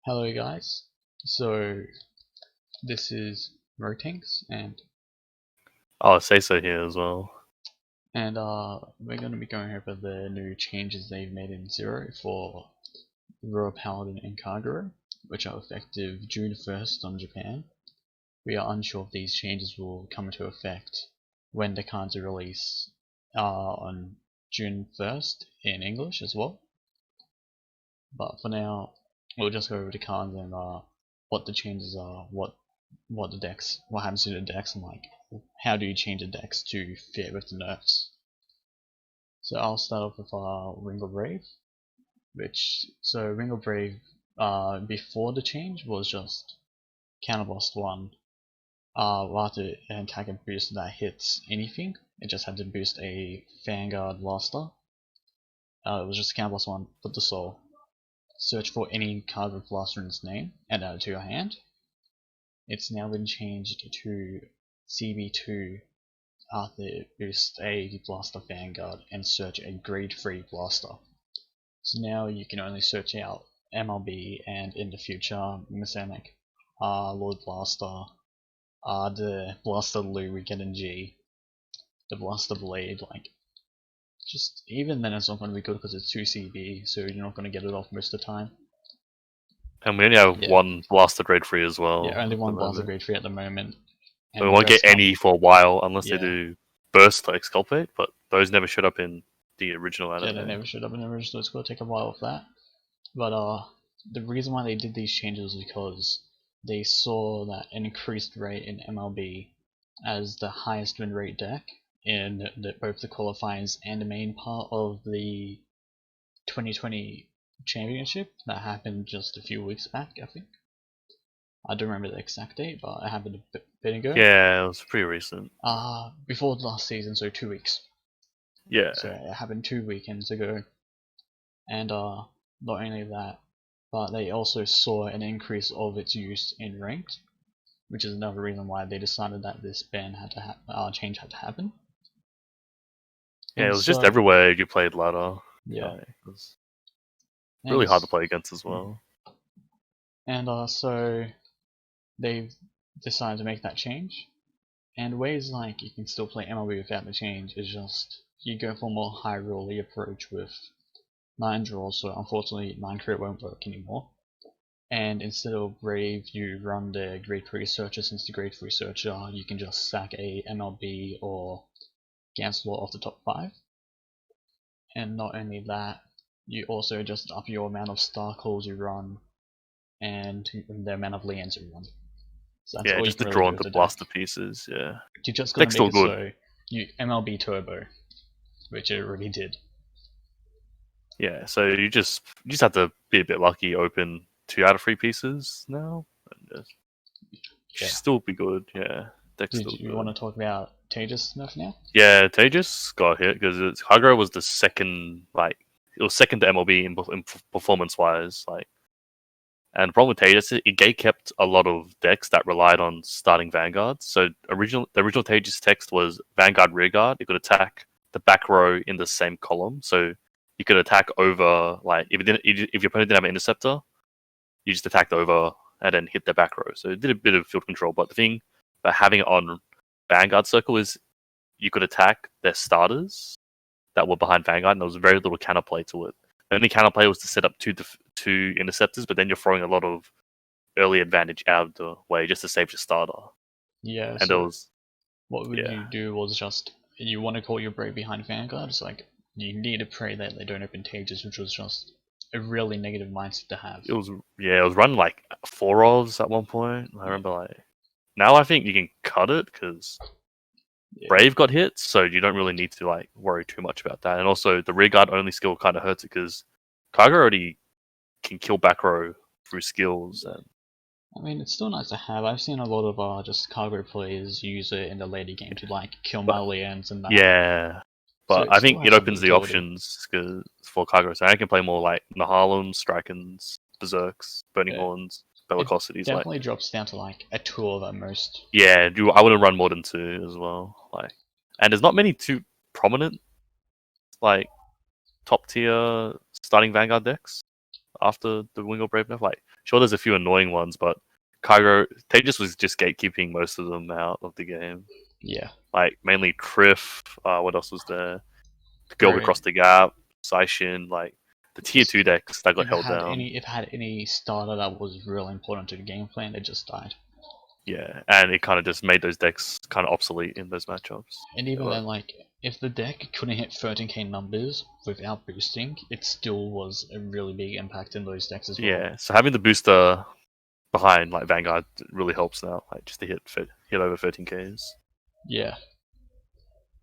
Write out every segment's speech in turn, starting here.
Hello guys, so this is Rotenks Oh, Seiso here as well. and we're going to be going over the new changes they've made in Zero for Royal Paladin and Kagero, which are effective June 1st on Japan. We are unsure if these changes will come into effect when the cards are released on June 1st in English as well. But for now, we'll just go over the cards and what the changes are, what happens to the decks, and like how do you change the decks to fit with the nerfs. So I'll start off with Ringo Brave, Ringo Brave before the change was just counterblast 1. After an attacker boost that hits anything, it just had to boost a Vanguard blaster. It was just counterblast 1, put the soul. Search for any card with blaster in its name and add it to your hand. It's now been changed to CB2 after it boosts a blaster Vanguard and search a grade 3 blaster. So now you can only search out MLB and in the future Mechanic, Lord Blaster, the Blaster Lou we get in G, the Blaster Blade, just even then it's not going to be good because it's 2 CB, so you're not going to get it off most of the time. And we only have one Blaster Grade 3 as well. Yeah, only one Blaster Grade 3 at the moment. And we won't get any for a while unless they do Burst like Cardfight, but those never showed up in the original anime. Yeah, they never showed up in the original, it's going to take a while with that. But the reason why they did these changes was because they saw that an increased rate in MLB as the highest win rate deck in both the qualifiers and the main part of the 2020 championship that happened just a few weeks back, I think. I don't remember the exact date, but it happened a bit ago. Yeah, it was pretty recent. Before last season, so 2 weeks. Yeah. So it happened 2 weekends ago. And not only that, but they also saw an increase of its use in ranked, which is another reason why they decided that this ban had to change had to happen. Yeah, it was just everywhere you played ladder. Yeah, it was really hard to play against as well. And so they've decided to make that change. And ways like you can still play MLB without the change is just you go for a more high rolly approach with 9 draws, so unfortunately 9 crit won't work anymore. And instead of Brave, you run the grade 3 searcher. Since the grade 3 searcher, you can just sack a MLB or Ganslot off the top 5. And not only that, you also just up your amount of star calls you run and the amount of lands you run. So that's all just to draw into blaster pieces, yeah. You're just gonna make it so you MLB Turbo, which it already did. Yeah, so you just have to be a bit lucky, open 2 out of 3 pieces now, and still be good, yeah. Did you want to talk about Tejas nerf now? Yeah, Tejas got hit because Kagero was the second, it was second to MLB in performance-wise, and the problem with Tejas is it gate-kept a lot of decks that relied on starting Vanguard. So the original Tejas text was Vanguard rearguard. It could attack the back row in the same column. So you could attack over, if your opponent didn't have an interceptor, you just attacked over and then hit the back row. So it did a bit of field control. But the thing about having it on Vanguard circle is you could attack their starters that were behind Vanguard, and there was very little counterplay to it. The only counterplay was to set up two interceptors, but then you're throwing a lot of early advantage out of the way just to save your starter. Yeah, and so what would you do was just, you want to call your Brave behind Vanguard, it's like, you need to pray that they don't open Tejas, which was just a really negative mindset to have. It was running 4 ofs at one point. I remember now I think you can cut it because Brave got hit, so you don't really need to worry too much about that. And also the rearguard only skill kind of hurts it because Kagero already can kill back row through skills. And I mean, it's still nice to have. I've seen a lot of just Kagero players use it in the later game to kill Malians and that. Yeah, but so I think it opens the options for Kagero. So I can play more like Nahalem, Strikens, Berserks, Burning Horns, Bellicosities. It definitely drops down to a 2 at most. Yeah, I wouldn't run more than 2 as well. And there's not many too prominent top tier starting Vanguard decks. after the Wingle Brave nerf. Like, sure, there's a few annoying ones, but Kagero, Tejas was just gatekeeping most of them out of the game. Yeah. Like, mainly Kriff, what else was there? Girl Very- Across the Gap, Saishin, like, the tier 2 decks that got held down. If it had any starter that was really important to the game plan, it just died. Yeah, and it kind of just made those decks kind of obsolete in those matchups. And even then, like, if the deck couldn't hit 13k numbers without boosting, it still was a really big impact in those decks as well. Yeah, so having the booster behind like Vanguard really helps now, like just to hit over 13ks. Yeah.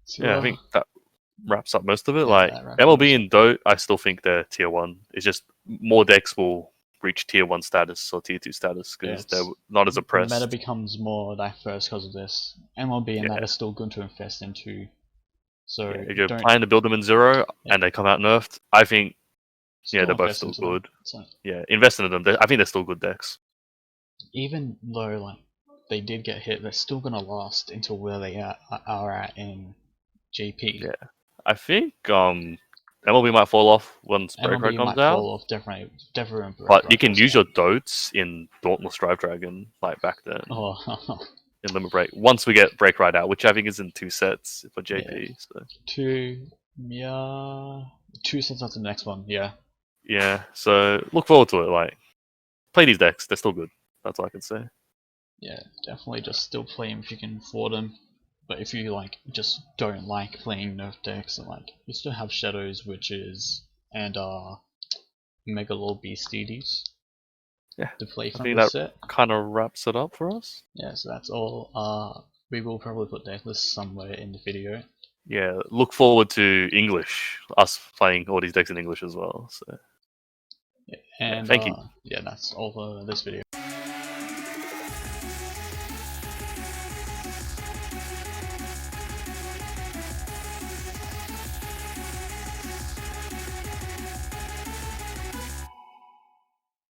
So, yeah, I think that wraps up most of it. Yeah, like that wraps up MLB most and Dota, I still think they're tier 1. It's just more decks will reach tier 1 status or tier 2 status because they're not as the oppressed. meta becomes more diverse because of this. MLB and that Yeah. is still good to invest into. So if you're planning to build them in 0 and they come out nerfed, I think they're both still good. So, Yeah, invest in them. I think they're still good decks. even though like they did get hit, they're still gonna last until where they are at in GP. Yeah, I think MLB might fall off once Breakride comes might out. fall off, definitely. But you can use your Dotes in Dauntless Drive Dragon, like back then. Oh, in Limit Break. Once we get Breakride out, which I think is in 2 sets for JP. So. 2 sets after the next one, yeah. Yeah, so look forward to it. Like, play these decks; they're still good. That's all I can say. Yeah, definitely just still play them if you can afford them. But if you like just don't like playing nerf decks, and like you still have Shadows, Witches, and Megalore Beast DDs. Yeah, to play I from think the that set. kind of wraps it up for us. Yeah, so that's all. We will probably put deck lists somewhere in the video. Yeah, look forward to English. Us playing all these decks in English as well. So, And thank you. Yeah, that's all for this video.